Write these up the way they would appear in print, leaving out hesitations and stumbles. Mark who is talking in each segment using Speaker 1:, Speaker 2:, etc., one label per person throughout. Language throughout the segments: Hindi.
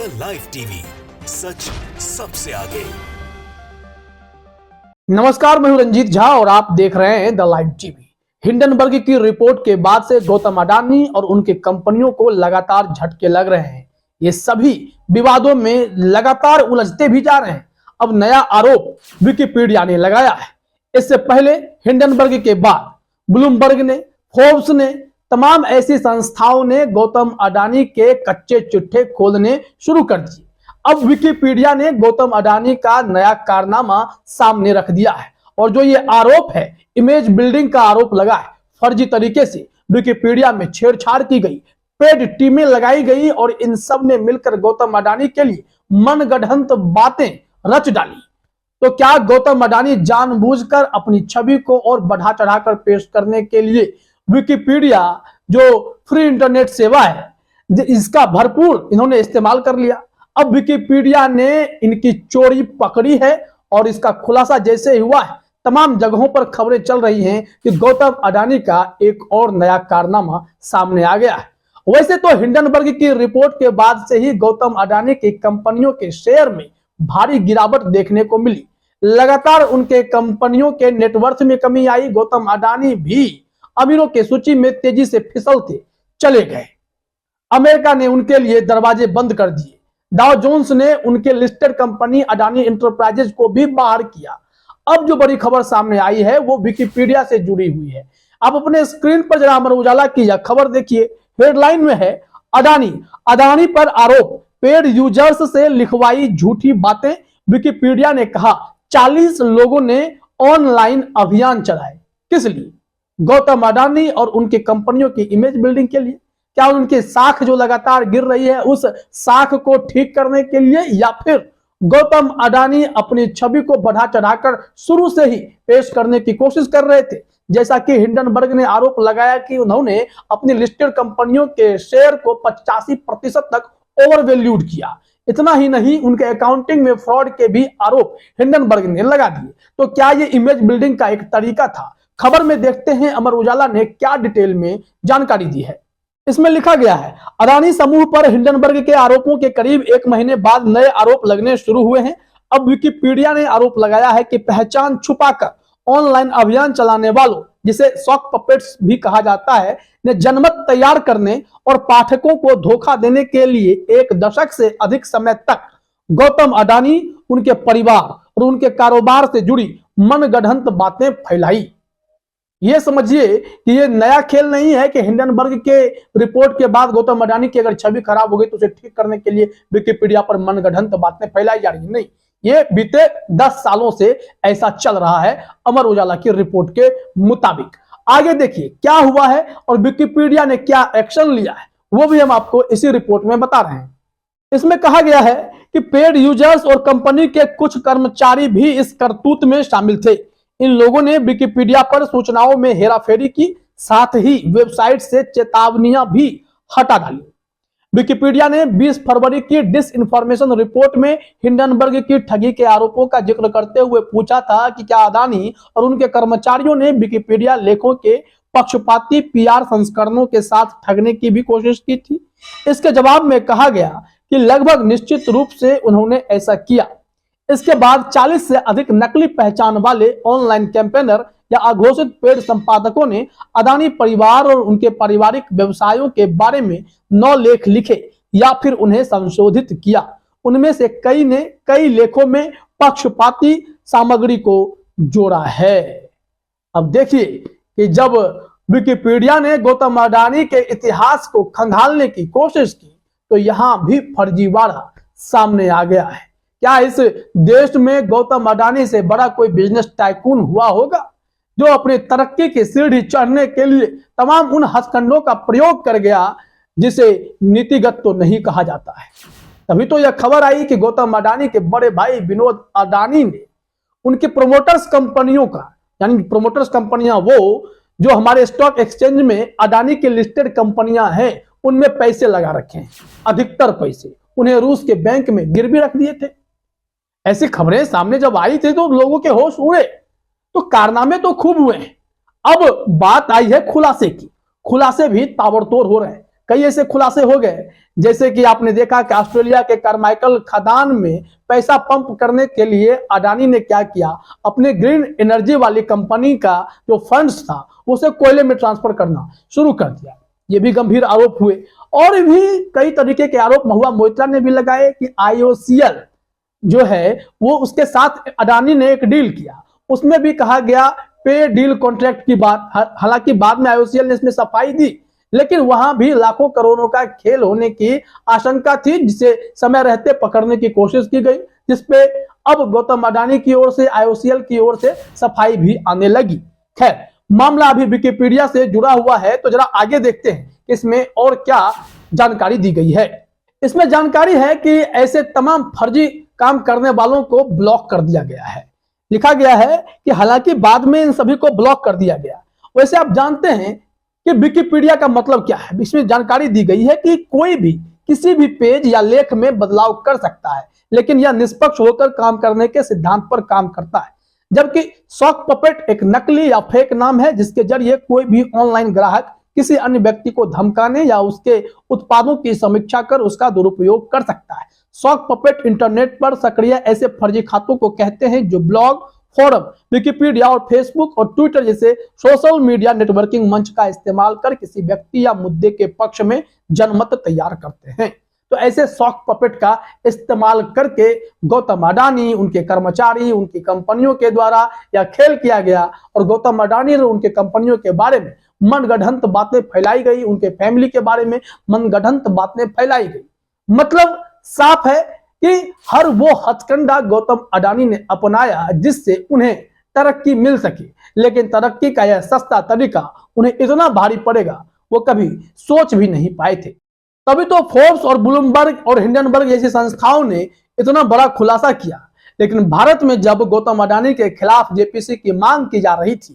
Speaker 1: लाइव टीवी, सच सबसे आगे।
Speaker 2: नमस्कार, मैं हूं रंजीत झा और आप देख रहे हैं द लाइव टीवी। हिंडनबर्ग की रिपोर्ट के बाद से गौतम अडानी और उनकी कंपनियों को लगातार झटके लग रहे हैं। ये सभी विवादों में लगातार उलझते भी जा रहे हैं। अब नया आरोप विकिपीडिया ने लगाया है। इससे पहले हिंडनबर्ग के बाद ब्लूमबर्ग ने, फोर्ब्स ने, तमाम ऐसी संस्थाओं ने गौतम अडानी के कच्चे चिट्ठे खोलने शुरू कर दिए। अब विकिपीडिया ने गौतम अडानी का नया कारनामा सामने रख दिया है और जो ये आरोप है, इमेज बिल्डिंग का आरोप लगा है। फर्जी तरीके से विकिपीडिया में छेड़छाड़ की गई, पेड टीमें लगाई गई और इन सब ने मिलकर गौतम अडानी के लिए मनगढ़ंत बातें रच डाली। तो क्या गौतम अडानी जानबूझकर अपनी छवि को और बढ़ा चढ़ाकर पेश करने के लिए विकिपीडिया जो फ्री इंटरनेट सेवा है इसका भरपूर इन्होंने इस्तेमाल कर लिया? अब विकिपीडिया ने इनकी चोरी पकड़ी है और इसका खुलासा जैसे हुआ है, तमाम जगहों पर खबरें चल रही हैं कि गौतम अडानी का एक और नया कारनामा सामने आ गया है। वैसे तो हिंडनबर्ग की रिपोर्ट के बाद से ही गौतम अडानी की कंपनियों के शेयर में भारी गिरावट देखने को मिली। लगातार उनके कंपनियों के नेटवर्थ में कमी आई। गौतम अडानी भी अमीरों की सूची में तेजी से फिसलते चले गए। अमेरिका ने उनके लिए दरवाजे बंद कर दिए। डाउ जोन्स ने उनके लिस्टेड कंपनी अडानी एंटरप्राइजेज को भी बाहर किया। अब जो बड़ी खबर सामने आई है वो विकिपीडिया से जुड़ी हुई है। आप अपने स्क्रीन पर जरा अमर उजाला की यह खबर देखिए। हेडलाइन में है अडानी पर आरोप, पेड यूजर्स से लिखवाई झूठी बातें। विकिपीडिया ने कहा 40 लोगों ने ऑनलाइन अभियान चलाए। किस लिए? गौतम अडानी और उनकी कंपनियों की इमेज बिल्डिंग के लिए? क्या उनकी साख जो लगातार गिर रही है उस साख को ठीक करने के लिए, या फिर गौतम अडानी अपनी छवि को बढ़ा चढ़ाकर शुरू से ही पेश करने की कोशिश कर रहे थे? जैसा कि हिंडनबर्ग ने आरोप लगाया कि उन्होंने अपनी लिस्टेड कंपनियों के शेयर को 85% तक ओवरवैल्यूड किया। इतना ही नहीं, उनके अकाउंटिंग में फ्रॉड के भी आरोप हिंडनबर्ग ने लगा दिए। तो क्या ये इमेज बिल्डिंग का एक तरीका था? खबर में देखते हैं अमर उजाला ने क्या डिटेल में जानकारी दी है। इसमें लिखा गया है, अडानी समूह पर हिंडनबर्ग के आरोपों के करीब 1 महीने बाद नए आरोप लगने शुरू हुए हैं। अब विकिपीडिया ने आरोप लगाया है कि पहचान छुपाकर ऑनलाइन अभियान चलाने वालों, जिसे सॉक पपेट्स भी कहा जाता है, ने जनमत तैयार करने और पाठकों को धोखा देने के लिए 1 दशक से अधिक समय तक गौतम अडानी, उनके परिवार और उनके कारोबार से जुड़ी मनगढ़ंत बातें फैलाई। ये समझिए कि ये नया खेल नहीं है कि हिंडनबर्ग के रिपोर्ट के बाद गौतम अडानी की अगर छवि खराब हो गई तो उसे ठीक करने के लिए विकिपीडिया पर मनगढ़ंत बातें फैलाई जा रही है। नहीं, ये बीते 10 सालों से ऐसा चल रहा है अमर उजाला की रिपोर्ट के मुताबिक। आगे देखिए क्या हुआ है और विकिपीडिया ने क्या एक्शन लिया है, वो भी हम आपको इसी रिपोर्ट में बता रहे हैं। इसमें कहा गया है कि पेड यूजर्स और कंपनी के कुछ कर्मचारी भी इस करतूत में शामिल थे। इन लोगों ने विकिपीडिया पर सूचनाओं में हेराफेरी की, साथ ही वेबसाइट से चेतावनियां भी हटा डाली। विकिपीडिया ने 20 फरवरी की डिसइंफॉर्मेशन रिपोर्ट में हिंडनबर्ग की ठगी के आरोपों का जिक्र करते हुए पूछा था कि क्या अडानी और उनके कर्मचारियों ने विकिपीडिया लेखों के पक्षपाती पीआर संस्करणों के साथ ठगने की भी कोशिश की थी। इसके जवाब में कहा गया कि लगभग निश्चित रूप से उन्होंने ऐसा किया। इसके बाद 40 से अधिक नकली पहचान वाले ऑनलाइन कैंपेनर या अघोषित पेड संपादकों ने अडानी परिवार और उनके पारिवारिक व्यवसायों के बारे में 9 लेख लिखे या फिर उन्हें संशोधित किया। उनमें से कई ने कई लेखों में पक्षपाती सामग्री को जोड़ा है। अब देखिए कि जब विकिपीडिया ने गौतम अडानी के इतिहास को खंगालने की कोशिश की तो यहां भी फर्जीवाड़ा सामने आ गया है। क्या इस देश में गौतम अडानी से बड़ा कोई बिजनेस टाइकून हुआ होगा जो अपनी तरक्की की सीढ़ी चढ़ने के लिए तमाम उन हथकंडों का प्रयोग कर गया जिसे नीतिगत तो नहीं कहा जाता है? तभी तो यह खबर आई कि गौतम अडानी के बड़े भाई विनोद अडानी ने उनकी प्रोमोटर्स कंपनियों का, यानी प्रोमोटर्स कंपनियां वो जो हमारे स्टॉक एक्सचेंज में अडानी की लिस्टेड कंपनियां हैं, उनमें पैसे लगा रखे हैं। अधिकतर पैसे उन्हें रूस के बैंक में गिरवी रख दिए थे। ऐसी खबरें सामने जब आई थी तो लोगों के होश उड़े। तो कारनामे तो खूब हुए हैं। अब बात आई है खुलासे की। खुलासे भी ताबड़तोड़ हो रहे हैं। कई ऐसे खुलासे हो गए, जैसे कि आपने देखा कि ऑस्ट्रेलिया के कार्माइकल खदान में पैसा पंप करने के लिए अडानी ने क्या किया, अपने ग्रीन एनर्जी वाली कंपनी का जो फंड्स था उसे कोयले में ट्रांसफर करना शुरू कर दिया। ये भी गंभीर आरोप हुए। और भी कई तरीके के आरोप महुआ मोइत्रा ने भी लगाए कि IOCL जो है वो उसके साथ अडानी ने एक डील किया, उसमें भी कहा गया पे डील कॉन्ट्रैक्ट की बात। हालांकि बाद में IOCL ने इसमें सफाई दी, लेकिन वहां भी लाखों करोड़ों का खेल होने की आशंका थी, जिसे समय रहते पकड़ने की कोशिश की गई, जिसपे अब गौतम अडानी की ओर से IOCL की ओर से सफाई भी आने लगी। खैर, मामला अभी विकिपीडिया से जुड़ा हुआ है, तो जरा आगे देखते हैं इसमें और क्या जानकारी दी गई है। इसमें जानकारी है कि ऐसे तमाम फर्जी काम करने वालों को ब्लॉक कर दिया गया है। लिखा गया है कि हालांकि बाद में इन सभी को ब्लॉक कर दिया गया। वैसे आप जानते हैं कि विकिपीडिया का मतलब क्या है। इसमें जानकारी दी गई है कि कोई भी किसी भी पेज या लेख में बदलाव कर सकता है, लेकिन यह निष्पक्ष होकर काम करने के सिद्धांत पर काम करता है। जबकि सॉक पपेट एक नकली या फेक नाम है, जिसके जरिए कोई भी ऑनलाइन ग्राहक किसी अन्य व्यक्ति को धमकाने या उसके उत्पादों की समीक्षा कर उसका दुरुपयोग कर सकता है। सॉक पपेट इंटरनेट पर सक्रिय ऐसे फर्जी खातों को कहते हैं जो ब्लॉग, फोरम, विकिपीडिया और फेसबुक और ट्विटर जैसे सोशल मीडिया नेटवर्किंग मंच का इस्तेमाल कर किसी व्यक्ति या मुद्दे के पक्ष में जनमत तैयार करते हैं। तो ऐसे सॉक पपेट का इस्तेमाल करके गौतम अडानी, उनके कर्मचारी, उनकी कंपनियों के द्वारा यह खेल किया गया और गौतम अडानी और उनके कंपनियों के बारे में मनगढ़ंत बातें फैलाई गई, उनके फैमिली के बारे में मनगढ़ंत बातें फैलाई गई। मतलब साफ है कि हर वो हथकंडा गौतम अडानी ने अपनाया जिससे उन्हें तरक्की मिल सके, लेकिन तरक्की का यह सस्ता तरीका उन्हें इतना भारी पड़ेगा वो कभी सोच भी नहीं पाए थे। तभी तो फोर्ब्स और ब्लूमबर्ग और हिंडनबर्ग जैसी संस्थाओं ने इतना बड़ा खुलासा किया। लेकिन भारत में जब गौतम अडानी के खिलाफ JPC की मांग की जा रही थी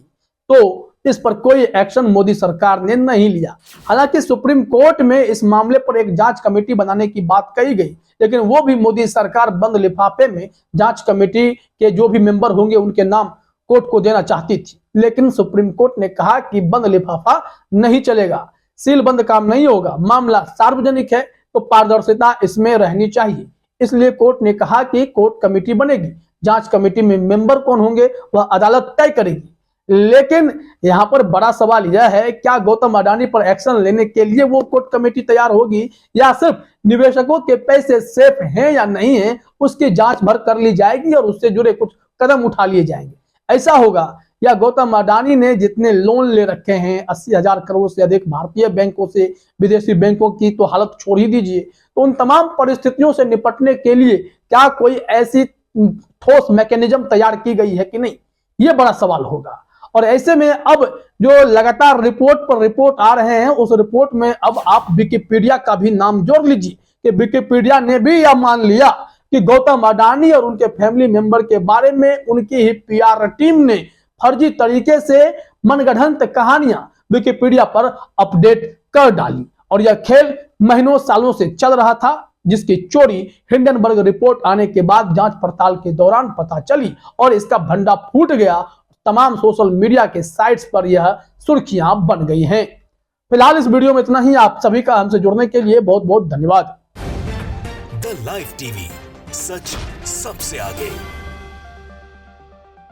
Speaker 2: तो इस पर कोई एक्शन मोदी सरकार ने नहीं लिया। हालांकि सुप्रीम कोर्ट में इस मामले पर एक जांच कमेटी बनाने की बात कही गई, लेकिन वो भी मोदी सरकार बंद लिफाफे में जांच कमेटी के जो भी मेंबर होंगे उनके नाम कोर्ट को देना चाहती थी। लेकिन सुप्रीम कोर्ट ने कहा कि बंद लिफाफा नहीं चलेगा, सील बंद काम नहीं होगा, मामला सार्वजनिक है तो पारदर्शिता इसमें रहनी चाहिए। इसलिए कोर्ट ने कहा कि कोर्ट कमेटी बनेगी, जांच कमेटी में मेंबर कौन होंगे वह अदालत तय करेगी। लेकिन यहां पर बड़ा सवाल यह है, क्या गौतम अडानी पर एक्शन लेने के लिए वो कोर्ट कमेटी तैयार होगी या सिर्फ निवेशकों के पैसे सेफ हैं या नहीं है उसकी जांच भर कर ली जाएगी और उससे जुड़े कुछ कदम उठा लिए जाएंगे। ऐसा होगा या गौतम अडानी ने जितने लोन ले रखे हैं 80,000 करोड़ से अधिक भारतीय बैंकों से, विदेशी बैंकों की तो हालत छोड़ ही दीजिए, तो उन तमाम परिस्थितियों से निपटने के लिए क्या कोई ऐसी ठोस मैकेनिज्म तैयार की गई है कि नहीं, ये बड़ा सवाल होगा। और ऐसे में अब जो लगातार रिपोर्ट पर रिपोर्ट आ रहे हैं, उस रिपोर्ट में अब आप विकिपीडिया का भी नाम जोड़ लीजिए कि विकिपीडिया ने भी यह मान लिया कि गौतम अडानी और उनके फैमिली मेंबर के बारे में उनकी ही PR टीम ने फर्जी तरीके से मनगढ़ंत कहानियां विकिपीडिया पर अपडेट कर डाली और यह खेल महीनों सालों से चल रहा था, जिसकी चोरी हिंडनबर्ग रिपोर्ट आने के बाद जांच पड़ताल के दौरान पता चली और इसका भंडा फूट गया। तमाम सोशल मीडिया के साइट्स पर यह सुर्खियां बन गई हैं। फिलहाल इस वीडियो में इतना ही। आप सभी का हमसे जुड़ने के लिए बहुत बहुत धन्यवाद।
Speaker 1: द लाइव टीवी, सच सबसे आगे।